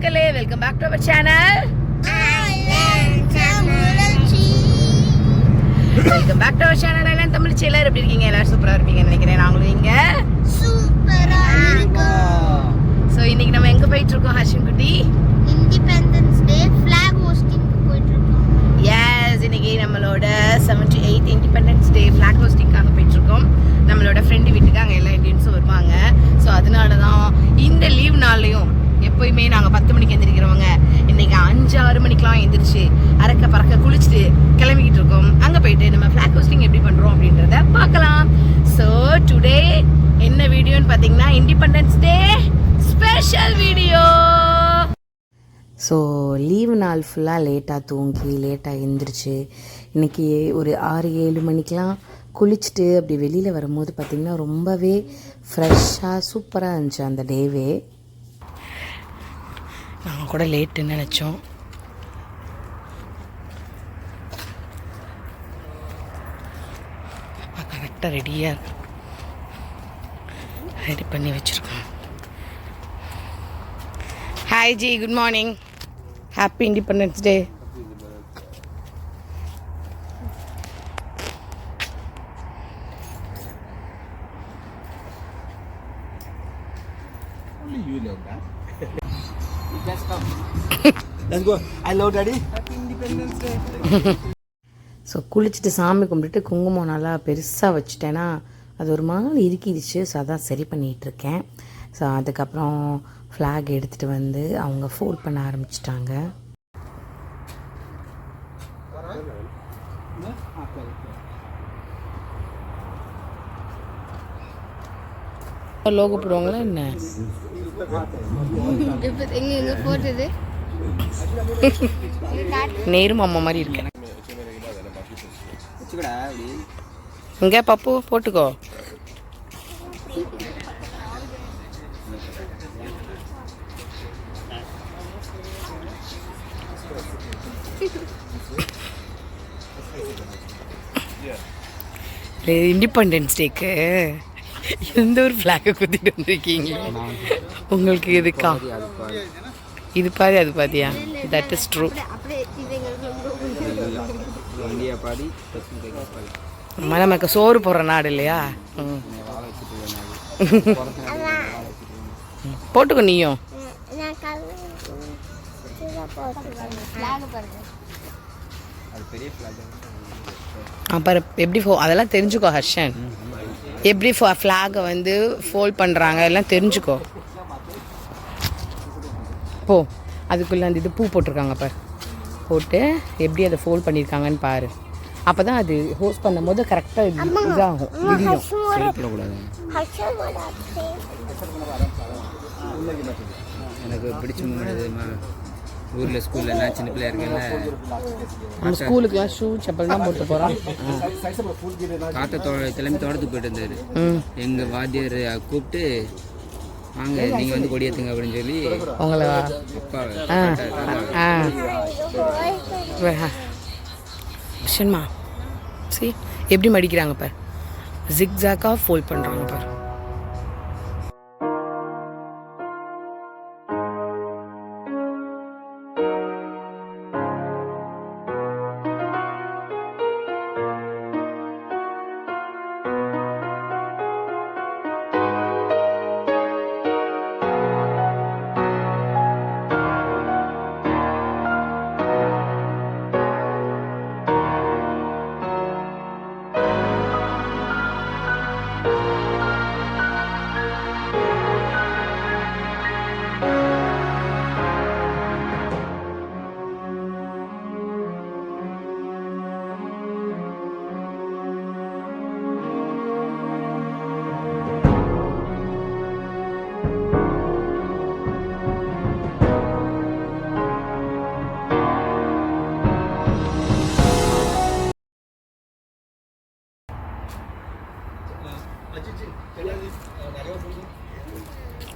மக்களே, welcome back to our channel. Welcome back to our channel island தமிழ்ச்சி. எல்லாரும் எப்படி இருக்கீங்க? எல்லாரும் சூப்பரா இருப்பீங்கன்னு நினைக்கிறேன். நாங்களும் இங்க சூப்பரா இருக்கோம். சோ இன்னைக்கு நம்ம எங்க போயிட்டு இருக்கோம் ஹர்ஷன் குட்டி? இண்டிபெண்டன்ஸ் டே ஃபிளாக் ஹோஸ்டிங் போயிட்டு இருக்கோம். எஸ், இன்னைக்கு நம்மளோட 78th இண்டிபெண்டன்ஸ் டே ஃபிளாக் ஹோஸ்டிங்காக போயிட்டு இருக்கோம். நம்மளோட ஃப்ரெண்டு வீட்டுக்கு அங்கே எல்லா இண்டியன்ஸும் வருவாங்க. ஸோ அதனால தான் இந்த லீவ் நாள்லையும் எப்போயுமே நாங்கள் 10 மணிக்கு எழுந்திரிக்கிறவங்க இன்னைக்கு 5-6 மணிக்கெலாம் எழுந்திரிச்சு அறக்க பறக்க குளிச்சுட்டு கிளம்பிக்கிட்டு இருக்கோம். அங்கே போயிட்டு நம்ம ஃபிளாக் ஹோஸ்டிங் எப்படி பண்ணுறோம் அப்படின்றத பார்க்கலாம். ஸோ டுடே என்ன வீடியோன்னு பார்த்தீங்கன்னா independence day special video. So leave நாள் ஃபுல்லாக லேட்டாக தூங்கி லேட்டாக எழுந்திரிச்சு இன்றைக்கி ஒரு 6-7 மணிக்கெலாம் குளிச்சுட்டு அப்படி வெளியில் வரும்போது பார்த்திங்கன்னா ரொம்பவே ஃப்ரெஷ்ஷாக சூப்பராக இருந்துச்சு அந்த டேவே. நாங்கள் கூட லேட்டுன்னு நினச்சோம். கரெக்டாக ரெடியாக ரெடி பண்ணி வச்சுருக்கோம். Hi G, good morning. Happy independence day. You love that. Let's come. Let's go. I love daddy. Happy Independence Day. So குளிச்சுட்டு சாமி கும்பிட்டுட்டு குங்குமம் நல்லா பெருசாக வச்சுட்டேன்னா அது ஒரு மாதிரி இறுக்கிடுச்சு. ஸோ அதான் சரி பண்ணிகிட்ருக்கேன். ஸோ அதுக்கப்புறம் ஃப்ளாக் எடுத்துகிட்டு வந்து அவங்க ஃபோல்ட் பண்ண ஆரம்பிச்சிட்டாங்க. லோகோ போடுவாங்களா என்ன? எங்க போட்டது நேரு அம்மா மாதிரி இருக்கேன். இங்கே பப்பு போட்டுக்கோ. இண்டிபெண்டன்ஸ் டேக்கு எந்த ஒரு ஃப்ளாகை குத்திட்டு வந்திருக்கீங்க? உங்களுக்கு இதுக்கா? இது பாதி அது பாதியா? That is true. நம்ம நமக்கு சோறு போடுற நாடு இல்லையா? போட்டுக்கோ நீயும். அப்புறம் எப்படி அதெல்லாம் தெரிஞ்சுக்கோ ஹர்ஷன். எப்படி ஃப்ளாகை வந்து ஃபோல்ட் பண்ணுறாங்க எல்லாம் தெரிஞ்சுக்கோ. போ, அதுக்குள்ளே அந்த இது பூ போட்டிருக்காங்க பாரு, போட்டு எப்படி அதை ஃபோல்ட் பண்ணியிருக்காங்கன்னு பாரு. அப்போ தான் அது ஹோஸ்ட் பண்ணும் போது கரெக்டாக இதாகும். எனக்கு பிடிச்ச மூமெண்ட் ஊரில் ஸ்கூலில் நான் சின்ன பிள்ளையா இருக்கேன்ல, நம்ம ஸ்கூலுக்குலாம் ஷூ செப்பல் தான் போட்டு போகிறோம். தாத்தா கிளம்பி தோட்டத்துக்கு போயிட்டு இருந்தார். எங்கள் வாத்தியார் கூப்பிட்டு வாங்க நீங்கள் வந்து கொடியேற்றுங்க அப்படின்னு சொல்லி உங்களை அப்பா விஷன்மா சரி எப்படி மடிக்கிறாங்க பார், ஜிக்ஸாக்காக ஃபோல்ட் பண்ணுறாங்க பார்.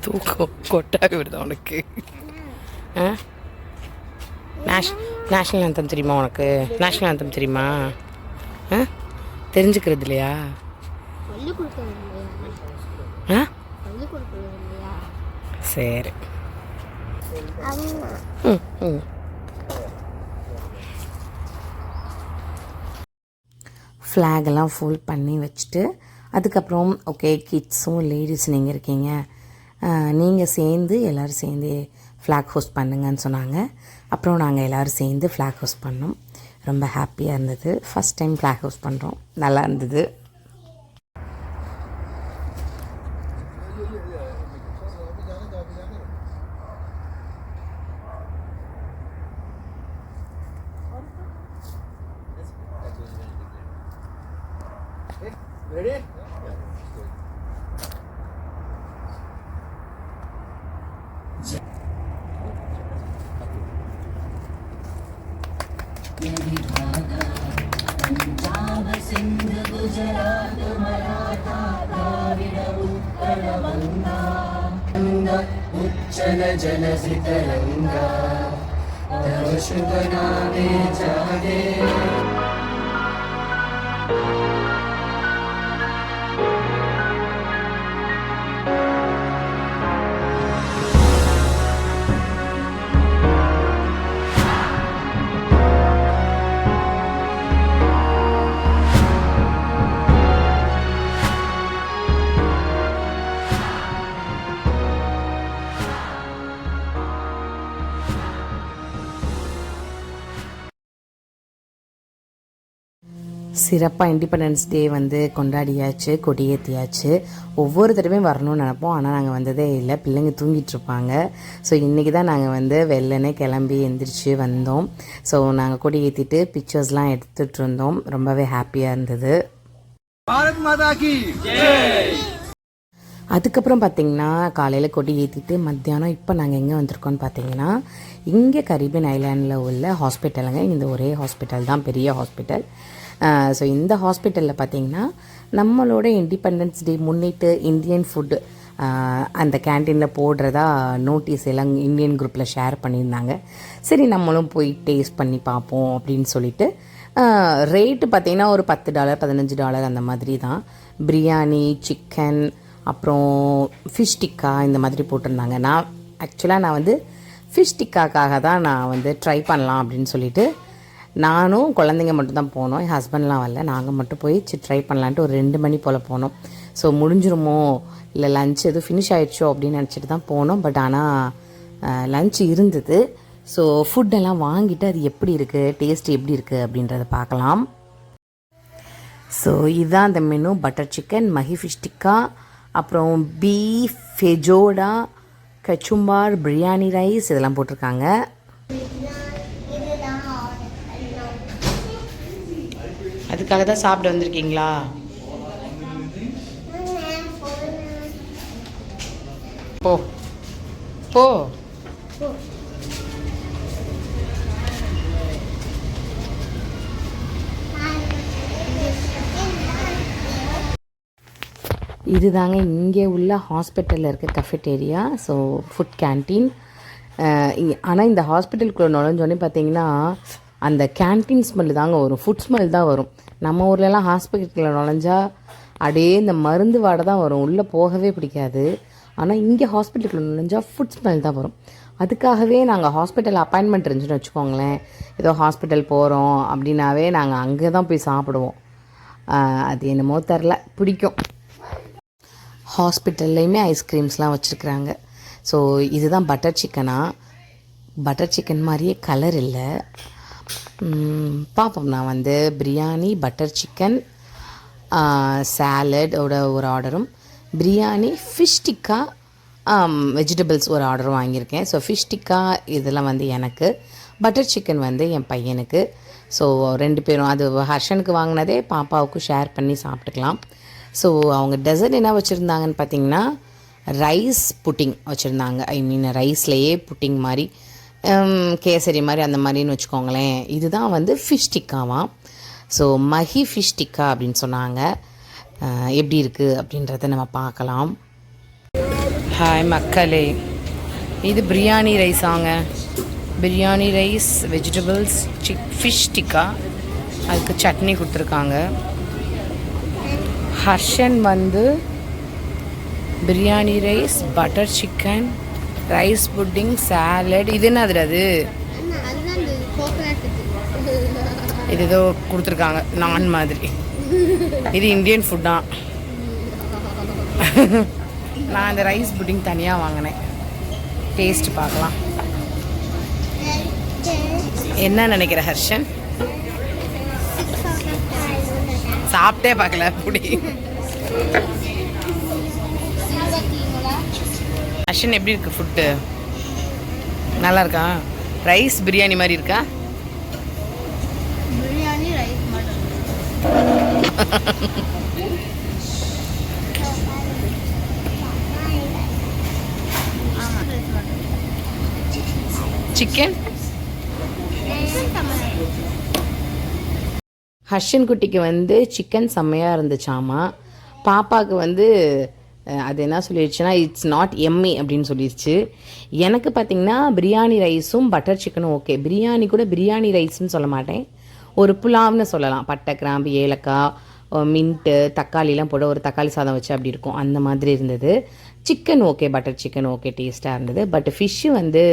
தூக்கம் கொட்டாக வருது உனக்கு. நேஷ்னல் ஆந்தம் தெரியுமா உனக்கு? நேஷ்னல் ஆந்தம் தெரியுமா? தெரிஞ்சுக்கிறது இல்லையா? சரி. அம்மா ஃப்ளாகெல்லாம் ஃபோல்ட் பண்ணி வச்சுட்டு அதுக்கப்புறம் ஓகே கிட்ஸும் லேடிஸ் நீங்கள் இருக்கீங்க, நீங்கள் சேர்ந்து எல்லோரும் சேர்ந்து ஃப்ளாக் ஹோஸ்ட் பண்ணுங்கன்னு சொன்னாங்க. அப்புறம் நாங்கள் எல்லோரும் சேர்ந்து ஃப்ளாக் ஹோஸ்ட் பண்ணோம். ரொம்ப ஹாப்பியாக இருந்தது. ஃபஸ்ட் டைம் ஃப்ளாக் ஹோஸ்ட் பண்ணுறோம், நல்லா இருந்தது. Ready? उच्चल जलसितरंगा तव शुभ नामे जागे சிறப்பாக இண்டிபெண்டன்ஸ் டே வந்து கொண்டாடியாச்சு, கொடியேற்றியாச்சு. ஒவ்வொரு தடவையும் வரணும்னு நினப்போம், ஆனால் நாங்கள் வந்ததே இல்லை. பிள்ளைங்க தூங்கிட்டுருப்பாங்க. ஸோ இன்றைக்கி தான் நாங்கள் வந்து வெள்ளனே கிளம்பி எந்திரிச்சு வந்தோம். ஸோ நாங்கள் கொடியேற்றிட்டு பிக்சர்ஸ்லாம் எடுத்துகிட்டு இருந்தோம். ரொம்பவே ஹாப்பியாக இருந்தது. பாரத் மாதா கி அதுக்கப்புறம் பார்த்திங்கன்னா காலையில் கொடி ஏற்றிட்டு மத்தியானம் இப்போ நாங்கள் எங்கே வந்திருக்கோம்னு பார்த்தீங்கன்னா இங்கே கரீபியன் ஐலாண்டில் உள்ள ஹாஸ்பிட்டலுங்க. இந்த ஒரே ஹாஸ்பிட்டல் தான், பெரிய ஹாஸ்பிட்டல். ஸோ இந்த ஹாஸ்பிட்டலில் பார்த்திங்கன்னா நம்மளோட இண்டிபெண்டன்ஸ் டே முன்னிட்டு இந்தியன் ஃபுட்டு அந்த கேன்டீனில் போடுறதா நோட்டீஸ் எல்லாம் இந்தியன் குரூப்பில் ஷேர் பண்ணியிருந்தாங்க. சரி நம்மளும் போய் டேஸ்ட் பண்ணி பார்ப்போம் அப்படின்னு சொல்லிட்டு ரேட்டு பார்த்திங்கன்னா ஒரு $10 $15 அந்த மாதிரி தான். பிரியாணி, சிக்கன், அப்புறம் ஃபிஷ் டிக்கா இந்த மாதிரி போட்டிருந்தாங்க. நான் வந்து ஃபிஷ் டிக்காக்காக தான் நான் வந்து ட்ரை பண்ணலாம் அப்படின்னு சொல்லிட்டு நானும் குழந்தைங்க மட்டும் தான் போனோம். என் ஹஸ்பண்ட்லாம் வரல. நாங்கள் மட்டும் போய் ட்ரை பண்ணலான்ட்டு ஒரு 2 மணி போல் போனோம். ஸோ முடிஞ்சிருமோ இல்லை லஞ்ச் எதுவும் ஃபினிஷ் ஆகிடுச்சோ அப்படின்னு நினச்சிட்டு தான் போனோம். பட் ஆனால் லஞ்ச் இருந்தது. ஸோ ஃபுட்டெல்லாம் வாங்கிட்டு அது எப்படி இருக்குது, டேஸ்ட் எப்படி இருக்குது அப்படின்றத பார்க்கலாம். ஸோ இதுதான் அந்த menu. Butter chicken, Mahi fish tikka, அப்புறம் பீஃப் ஃபெஜோடா, கச்சும்பார், பிரியாணி ரைஸ் இதெல்லாம் போட்டிருக்காங்க. அதுக்காக தான் சாப்பிட வந்திருக்கீங்களா? போ போ. இதுதாங்க இங்கே உள்ள ஹாஸ்பிட்டலில் இருக்க கஃபெட்டேரியா. So food canteen. ஆனால் இந்த ஹாஸ்பிட்டலுக்குள்ளே நுழைஞ்சோடனே பார்த்தீங்கன்னா அந்த கேன்டீன் ஸ்மெல் தாங்க வரும், ஃபுட் ஸ்மெல் தான் வரும். நம்ம ஊர்லலாம் ஹாஸ்பிட்டலில் நுழைஞ்சா அப்படியே இந்த மருந்து வாடை தான் வரும், உள்ளே போகவே பிடிக்காது. ஆனால் இங்கே ஹாஸ்பிட்டலுக்குள்ளே நுழைஞ்சா ஃபுட் ஸ்மெல் தான் வரும். அதுக்காகவே நாங்கள் ஹாஸ்பிட்டல் அப்பாயின்மெண்ட் இருந்துச்சுன்னு வச்சுக்கோங்களேன், ஏதோ ஹாஸ்பிட்டல் போகிறோம் அப்படின்னாவே நாங்கள் அங்கே தான் போய் சாப்பிடுவோம். அது என்னமோ தெரில, பிடிக்கும். ஹாஸ்பிட்டல்லையுமே ஐஸ்கிரீம்ஸ்லாம் வச்சுருக்குறாங்க. ஸோ இதுதான் பட்டர் சிக்கனா. பட்டர் சிக்கன் மாதிரியே கலர் இல்லை. பார்ப்போம். நான் வந்து பிரியாணி, பட்டர் சிக்கன், சாலடோட ஒரு ஆர்டரும், பிரியாணி, ஃபிஷ் டிக்கா, வெஜிடபிள்ஸ் ஒரு ஆர்டரும் வாங்கியிருக்கேன். ஸோ ஃபிஷ் டிக்கா இதெல்லாம் வந்து எனக்கு, பட்டர் சிக்கன் வந்து என் பையனுக்கு. ஸோ 2 பேரும், அது ஹர்ஷனுக்கு வாங்கினதே பாப்பாவுக்கும் ஷேர் பண்ணி சாப்பிட்டுக்கலாம். ஸோ அவங்க டெசர்ட் என்ன வச்சுருந்தாங்கன்னு பார்த்தீங்கன்னா ரைஸ் புட்டிங் வச்சுருந்தாங்க. ஐ மீன் ரைஸ்லேயே புட்டிங் மாதிரி, கேசரி மாதிரி அந்த மாதிரின்னு வச்சுக்கோங்களேன். இதுதான் வந்து ஃபிஷ் டிக்காவாம். ஸோ மஹி ஃபிஷ் டிக்கா அப்படின்னு சொன்னாங்க. எப்படி இருக்குது அப்படின்றத நம்ம பார்க்கலாம். ஹாய் மக்களே, இது பிரியாணி ரைஸாங்க. Biryani rice, vegetables, fish tikka, அதுக்கு சட்னி கொடுத்துருக்காங்க. ஹர்ஷன் வந்து biryani rice, butter chicken, rice pudding salad. இது என்னது அது? அதுதான் இந்த கோகனட். இது ஏதோ கொடுத்துருக்காங்க நான் மாதிரி. இது இந்தியன் ஃபுட் தான். நான் இந்த ரைஸ் புட்டிங் தனியாக வாங்கினேன். டேஸ்ட் பார்க்கலாம். என்ன நினைக்கிற ஹர்ஷன்? சாப்பிட்டே பார்க்கல புடிங். ஹர்ஷன் எப்படி இருக்கு ஃபுட்டு? நல்லா இருக்கா? ரைஸ் பிரியாணி மாதிரி இருக்கா? பிரியாணி ரைஸ் மட்டும். சிக்கன். ஹர்ஷன் குட்டிக்கு வந்து சிக்கன் செம்மையாக இருந்துச்சாமா. பாப்பாவுக்கு வந்து அது என்ன சொல்லிடுச்சுன்னா இட்ஸ் நாட் எம்மி அப்படின்னு சொல்லிடுச்சு. எனக்கு பார்த்திங்கன்னா பிரியாணி ரைஸும் பட்டர் சிக்கனும் ஓகே. பிரியாணி கூட பிரியாணி ரைஸ்ன்னு சொல்ல மாட்டேன், ஒரு புலாவ்னு சொல்லலாம். பட்டை கிராம்பு ஏலக்காய் மின்ட்டு தக்காளிலாம் போட ஒரு தக்காளி சாதம் வச்சு அப்படி இருக்கும், அந்த மாதிரி இருந்தது. Chicken okay, butter chicken okay, டேஸ்ட்டாக இருந்தது. பட் ஃபிஷ்ஷு வந்து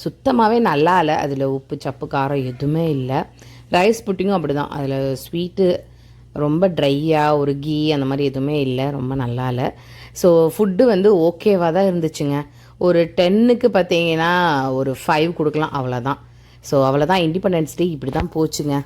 சுத்தமாகவே நல்லா இல்லை. அதில் உப்பு சப்பு காரம் எதுவுமே இல்லை. ரைஸ் புட்டிங்கும் அப்படி தான், அதில் ஸ்வீட்டு ரொம்ப ட்ரையாக ஒரு கீ அந்த மாதிரி எதுவுமே இல்லை, ரொம்ப நல்லா இல்லை. ஸோ ஃபுட்டு வந்து ஓகேவாக தான் இருந்துச்சுங்க. ஒரு 10க்கு பார்த்தீங்கன்னா ஒரு 5 கொடுக்கலாம், அவ்வளோதான். ஸோ அவ்வளோதான். இண்டிபெண்டன்ஸ் டே இப்படி தான் போச்சுங்க.